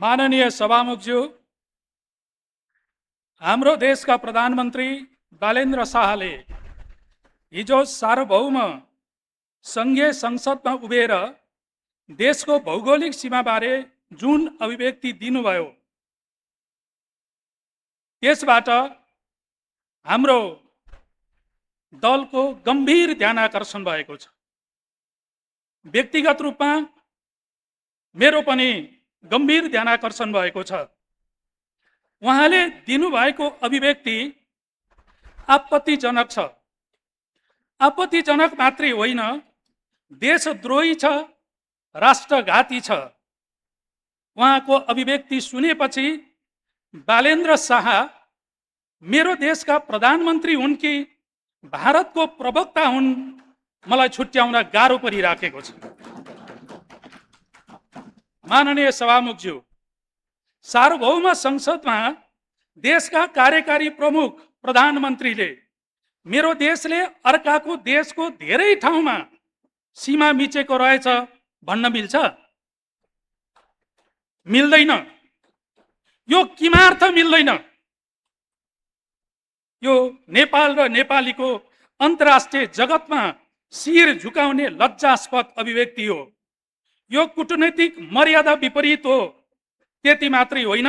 माननीय सभामुखज्यू, हाम्रो देशका प्रधानमन्त्री बालेन्द्र शाहले हिजो सार्वभौम सङ्घीय संसदमा उभिएर देशको भौगोलिक सीमाबारे जुन अभिव्यक्ति दिनुभयो, त्यसबाट हाम्रो दलको गम्भीर ध्यानाकर्षण भएको छ। व्यक्तिगत रूपमा मेरो पनि गम्भीर ध्यानाकर्षण भएको छ। उहाँले दिनुभएको अभिव्यक्ति आपत्तिजनक छ। आपत्तिजनक मात्रै होइन, देशद्रोही छ, राष्ट्रघाती छ। उहाँको अभिव्यक्ति सुनेपछि बालेन्द्र शाह मेरो देशका प्रधानमन्त्री हुन् कि भारतको प्रवक्ता हुन्, मलाई छुट्याउन गाह्रो परिराखेको छ। माननीय सभामुखज्यू, सार्वभौम संसदमा देशका कार्यकारी प्रमुख प्रधानमन्त्रीले मेरो देशले अर्काको देशको धेरै ठाउँमा सीमा मिचेको रहेछ भन्न मिल्छ? मिल्दैन। यो किमार्थ मिल्दैन? यो नेपाल र नेपालीको अन्तर्राष्ट्रिय जगतमा शिर झुकाउने लज्जास्पद अभिव्यक्ति हो। यो कूटनैतिक मर्यादा विपरीत हो। त्यति मात्रै होइन,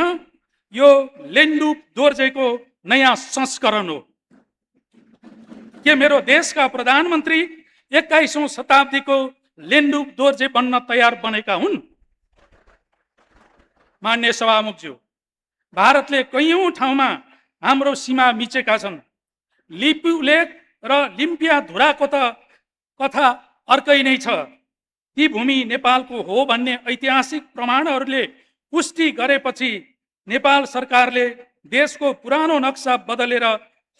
यो लेन्डुप दोर्जेको नयाँ संस्करण हो। के मेरो देशका प्रधानमन्त्री 21औं शताब्दीको लेन्डुप दोर्जे बन्न तयार बनेका हुन्? मान्य सभामुखज्यू, भारतले कैयौं ठाउँमा हाम्रो सीमा मिचेका छन्। लिपु लेक र लिम्पिया धुराको त कथा अर्कै नै छ। ती भूमि नेपालको हो भन्ने ऐतिहासिक प्रमाणहरूले पुष्टि गरेपछि नेपाल सरकारले देशको पुरानो नक्सा बदलेर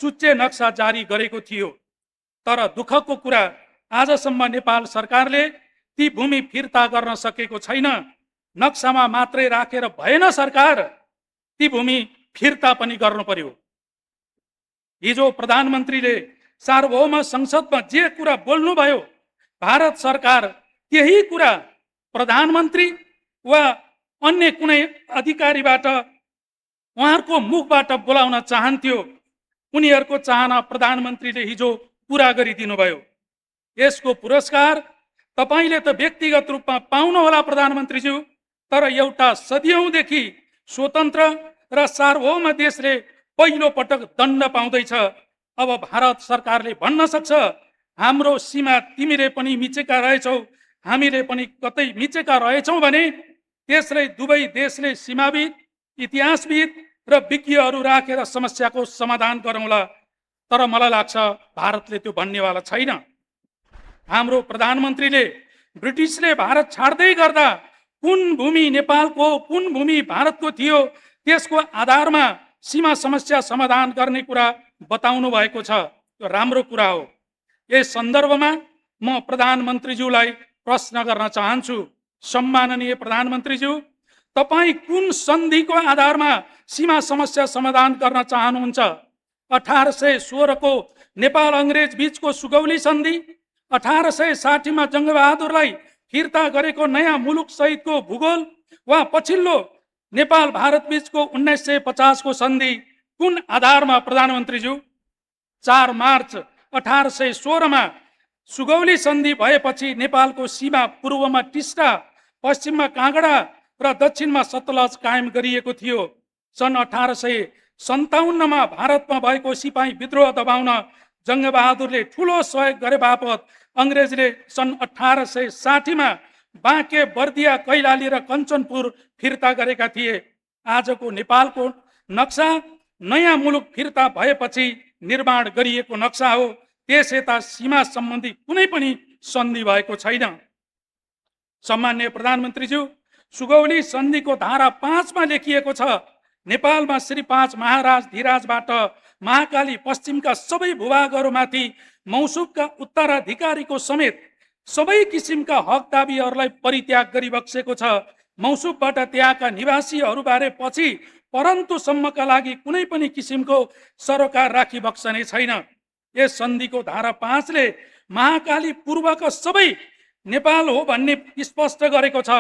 चुच्चे नक्सा जारी गरेको थियो। तर दुःखको कुरा, आजसम्म नेपाल सरकारले ती भूमि फिर्ता गर्न सकेको छैन। नक्सामा मात्रै राखेर भएन, सरकार ती भूमि फिर्ता पनि गर्नु पर्यो। हिजो प्रधानमन्त्रीले सार्वभौम संसदमा जे कुरा बोल्नुभयो, भारत सरकार त्यही कुरा प्रधानमन्त्री वा अन्य कुनै अधिकारीबाट उहाँहरूको मुखबाट बोलाउन चाहन्थ्यो। उनीहरूको चाहना प्रधानमन्त्रीले हिजो पुरा गरिदिनुभयो। यसको पुरस्कार तपाईले त व्यक्तिगत रूपमा पाउनुहोला प्रधानमन्त्रीज्यू, तर एउटा सदियौंदेखि स्वतन्त्र र सार्वभौम देशले पहिलो पटक दण्ड पाउँदैछ। अब भारत सरकारले भन्न सक्छ, हाम्रो सीमा तिमीले पनि मिचेका रहेछौ, हामीले पनि कतै मिचेका रहेछौँ भने त्यसलाई दुवै देशले सीमाविद, इतिहासविद र विज्ञहरू राखेर समस्याको समाधान गरौँला। तर मलाई लाग्छ भारतले त्यो भन्नेवाला छैन। हाम्रो प्रधानमन्त्रीले ब्रिटिसले भारत छाड्दै गर्दा कुन भूमि नेपालको, कुन भूमि भारतको थियो, त्यसको आधारमा सीमा समस्या समाधान गर्ने कुरा बताउनु भएको छ। त्यो राम्रो कुरा हो। यस सन्दर्भमा म प्रधानमन्त्रीज्यूलाई प्रश्न गर्न चाहन्छु। सम्माननीय प्रधानमन्त्रीज्यू, तपाईँ कुन सन्धिको आधारमा सीमा समस्या समाधान गर्न चाहनुहुन्छ? 1816 को नेपाल अंग्रेज बीचको सुगौली सन्धि, 1860 मा जङ्गबहादुरलाई फिर्ता गरेको नयाँ मुलुक सहितको भूगोल, वा पछिल्लो नेपाल भारत बीचको 1950 को सन्धि? कुन आधारमा प्रधानमन्त्रीज्यू? 4 मार्च 1816 मा सुगौली सन्धि भएपछि नेपालको सीमा पूर्वमा टिस्टा, पश्चिममा काँगडा र दक्षिणमा सतलज कायम गरिएको थियो। सन् 1857 मा भारतमा भएको सिपाही विद्रोह दबाउन जङ्गबहादुरले ठूलो सहयोग गरे बापत अंग्रेजले सन् 1860 मा बाँके, बर्दिया, कैलाली र कञ्चनपुर फिर्ता गरेका थिए। आजको नेपालको नक्सा नयाँ मुलुक फिर्ता भएपछि निर्माण गरिएको नक्सा हो। त्यस यता सीमा सम्बन्धी कुनै पनि सन्धि भएको छैन। सम्माननीय प्रधानमन्त्रीज्यू, सुगौली सन्धिको धारा 5 मा लेखिएको छ, नेपालमा श्री 5 महाराज धिराजबाट महाकाली पश्चिमका सबै भूभागहरूमाथि मौसुबका उत्तराधिकारीको समेत सबै किसिमका हक दाबीहरूलाई परित्याग गरिबक्सेको छ। मौसुबबाट त्यहाँका निवासीहरूबारे पछि परन्तुसम्मका लागि कुनै पनि किसिमको सरोकार राखी बक्सने छैन। यस सन्धिको धारा 5 ले महाकाली पूर्वका सबै नेपाल हो भन्ने स्पष्ट गरेको छ।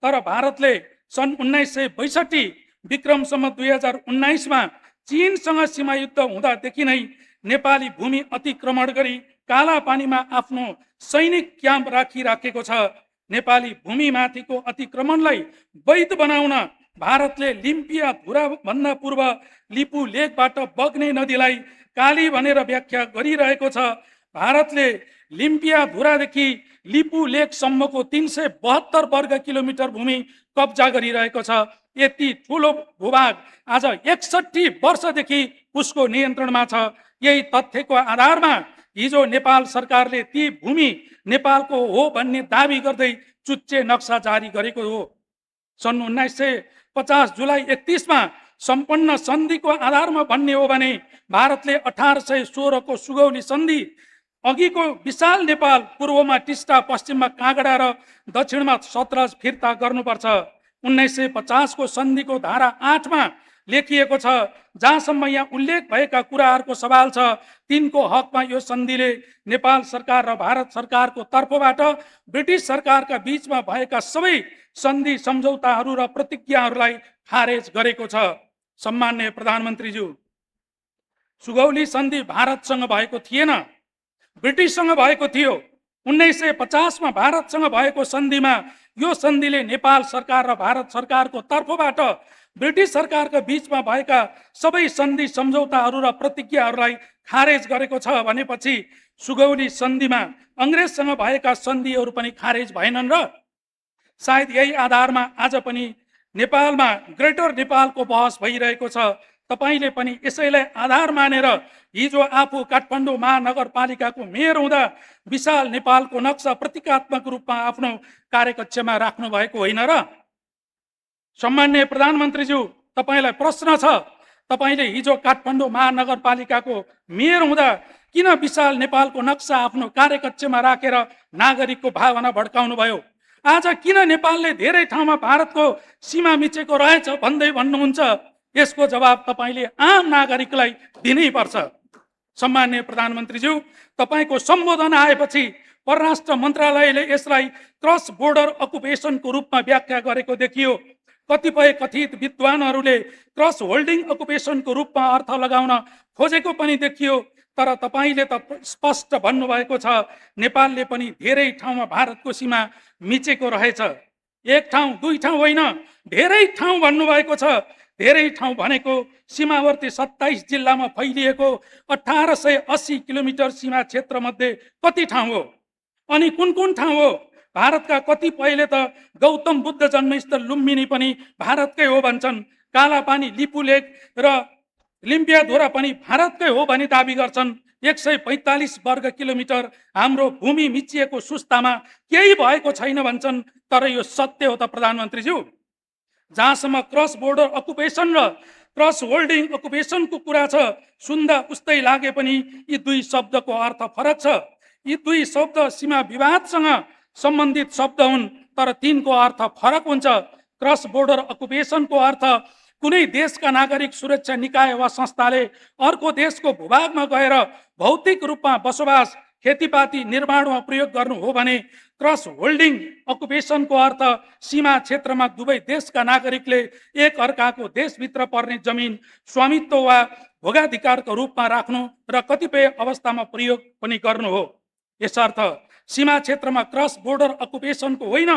तर भारतले सन् 1962 विक्रमसम्म 2019मा चीनसँग सीमा युद्ध हुँदादेखि नै नेपाली भूमि अतिक्रमण गरी काला पानीमा आफ्नो सैनिक क्याम्प राखिराखेको छ। नेपाली भूमिमाथिको अतिक्रमणलाई वैध बनाउन भारतले लिम्पिया धुराभन्दा पूर्व लिपु लेकबाट बग्ने नदीलाई काली भनेर व्याख्या गरिरहेको छ। भारतले लिम्पिया धुरादेखि लिपु लेकसम्मको 372 वर्ग किलोमिटर भूमि कब्जा गरिरहेको छ। यति ठुलो भूभाग आज 61 वर्षदेखि उसको नियन्त्रणमा छ। यही तथ्यको आधारमा हिजो नेपाल सरकारले ती भूमि नेपालको हो भन्ने दाबी गर्दै चुच्चे नक्सा जारी गरेको हो। सन् 1950 जुलाई 31मा सम्पन्न सन्धिको आधारमा भन्ने हो भने भारतले 1816 को सुगौली सन्धि अघिको विशाल नेपाल पूर्वमा टिस्टा, पश्चिममा काँगडा र दक्षिणमा सतलज फिर्ता गर्नुपर्छ। 1950 को सन्धिको धारा 8 मा लेखिएको छ, जहाँसम्म यहाँ उल्लेख भएका कुराहरूको सवाल छ तिनको हकमा यो सन्धिले नेपाल सरकार र भारत सरकारको तर्फबाट ब्रिटिस सरकारका बीचमा भएका सबै सन्धि सम्झौताहरू र प्रतिज्ञाहरूलाई खारेज गरेको छ। सम्माननीय प्रधानमन्त्रीज्यू, सुगौली सन्धि भारतसँग भएको थिएन, ब्रिटिससँग भएको थियो। 1950 मा भारतसँग भएको सन्धिमा यो सन्धिले नेपाल सरकार र भारत सरकारको तर्फबाट ब्रिटिस सरकारका बीचमा भएका सबै सन्धि सम्झौताहरू र प्रतिज्ञाहरूलाई खारेज गरेको छ भनेपछि सुगौली सन्धिमा अंग्रेजसँग भएका सन्धिहरू पनि खारेज भएनन् र सायद यही आधारमा आज पनि नेपालमा ग्रेटर नेपालको बहस भइरहेको छ। तपाईले पनि यसैलाई आधार मानेर हिजो आफू काठमाडौँ महानगरपालिकाको मेयर हुँदा विशाल नेपालको नक्सा प्रतीकात्मक रूपमा आफ्नो कार्यकक्षमा राख्नु भएको होइन र? सम्माननीय प्रधानमन्त्रीज्यू, तपाईलाई प्रश्न छ, तपाईले हिजो काठमाडौँ महानगरपालिकाको मेयर हुँदा किन विशाल नेपालको नक्सा आफ्नो कार्यकक्षमा राखेर नागरिकको भावना भड्काउनु भयो? आज किन नेपालले धेरै ठाउँमा भारतको सीमा मिचेको रहेछ भन्दै भन्नुहुन्छ? यसको जवाब तपाईले आम नागरिकलाई दिनै पर्छ। सम्माननीय प्रधानमन्त्रीज्यू, तपाईको सम्बोधन आएपछि परराष्ट्र मन्त्रालयले यसलाई क्रस बोर्डर अकुपेसनको रूपमा व्याख्या गरेको देखियो। कतिपय कथित विद्वानहरूले क्रस होल्डिङ अकुपेसनको रूपमा अर्थ लगाउन खोजेको पनि देखियो। तर तपाईले त स्पष्ट भन्नुभएको छ नेपालले पनि धेरै ठाउँमा भारतको सीमा मिचेको रहेछ। एक ठाउँ दुई ठाउँ होइन, धेरै ठाउँ भन्नुभएको छ। धेरै ठाउँ भनेको सीमावर्ती 27 जिल्लामा फैलिएको 1880 किलोमिटर सीमा क्षेत्र मध्ये कति ठाउँ हो? अनि कुन कुन ठाउँ हो? भारतका कतिपयले त गौतम बुद्ध जन्मस्थल लुम्बिनी पनि भारतकै हो भन्छन्। कालापानी, लिपु लेक र लिम्पियाधुरा पनि भारतकै हो भनी दाबी गर्छन्। 145 वर्ग किलोमिटर हाम्रो भूमि मिचिएको सुस्तामा केही भएको छैन भन्छन्। तर यो सत्य हो त प्रधानमन्त्रीज्यू? जहाँसम्म क्रस बोर्डर अकुपेसन र क्रस होल्डिङ अकुपेसनको कुरा छ, सुन्दा उस्तै लागे पनि यी दुई शब्दको अर्थ फरक छ। यी दुई शब्द सीमा विवादसँग सम्बन्धित शब्द हुन्, तर तिनको अर्थ फरक हुन्छ। क्रस बोर्डर अकुपेसनको अर्थ कुनै देशका नागरिक सुरक्षा निकाय वा संस्थाले अर्को देशको भूभागमा गएर भौतिक रूपमा बसोबास, खेतीपाती, निर्माणमा प्रयोग गर्नु हो भने क्रस होल्डिङ अकुपेसनको अर्थ सीमा क्षेत्रमा दुवै देशका नागरिकले एक अर्काको देशभित्र पर्ने जमिन स्वामित्व वा भोगाधिकारको रूपमा राख्नु र कतिपय अवस्थामा प्रयोग पनि गर्नु हो। यसर्थ सीमा क्षेत्रमा क्रस बोर्डर अकुपेसनको होइन,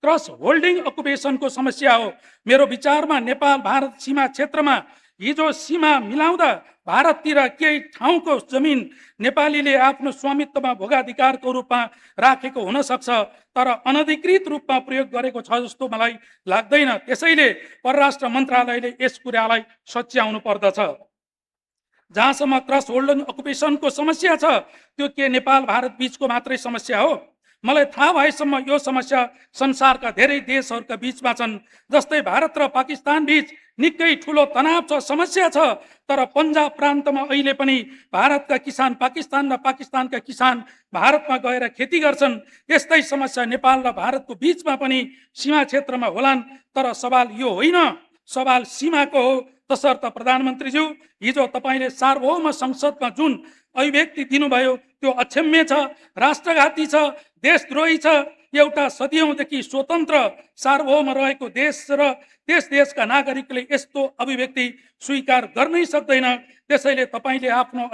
क्रस होल्डिङ अकुपेसनको समस्या हो। मेरो विचारमा नेपाल भारत सीमा क्षेत्रमा हिजो सीमा मिलाउँदा भारततिर केही ठाउँको जमिन नेपालीले आफ्नो स्वामित्वमा भोगाधिकारको रूपमा राखेको हुन सक्छ, तर अनधिकृत रूपमा प्रयोग गरेको छ जस्तो मलाई लाग्दैन। त्यसैले परराष्ट्र मन्त्रालयले यस कुरालाई सच्याउनु पर्दछ। जहाँसम्म क्रस होल्डिङ अकुपेसनको समस्या छ, त्यो के नेपाल भारत बीचको मात्रै समस्या हो? मलाई थाहा भएसम्म यो समस्या संसारका धेरै देशहरूका बीचमा छन्। जस्तै भारत र पाकिस्तान बीच निकै ठुलो तनाव छ, समस्या छ। तर पन्जाब प्रान्तमा अहिले पनि भारतका किसान पाकिस्तान र पाकिस्तानका किसान भारतमा गएर खेती गर्छन्। यस्तै समस्या नेपाल र भारतको बीचमा पनि सीमा क्षेत्रमा होलान्। तर सवाल यो होइन, सवाल सीमाको हो। तसर्थ प्रधानमन्त्रीज्यू, हिजो तपाईले सार्वभौम संसदमा जुन अभिव्यक्ति दिनुभयो त्यो अक्षम्य छ, राष्ट्रघाती छ, देशद्रोही छ। एउटा सदियौँदेखि स्वतन्त्र सार्वभौम रहेको देश र त्यस देशका नागरिकले यस्तो अभिव्यक्ति स्वीकार गर्नै सक्दैन। त्यसैले तपाईँले आफ्नो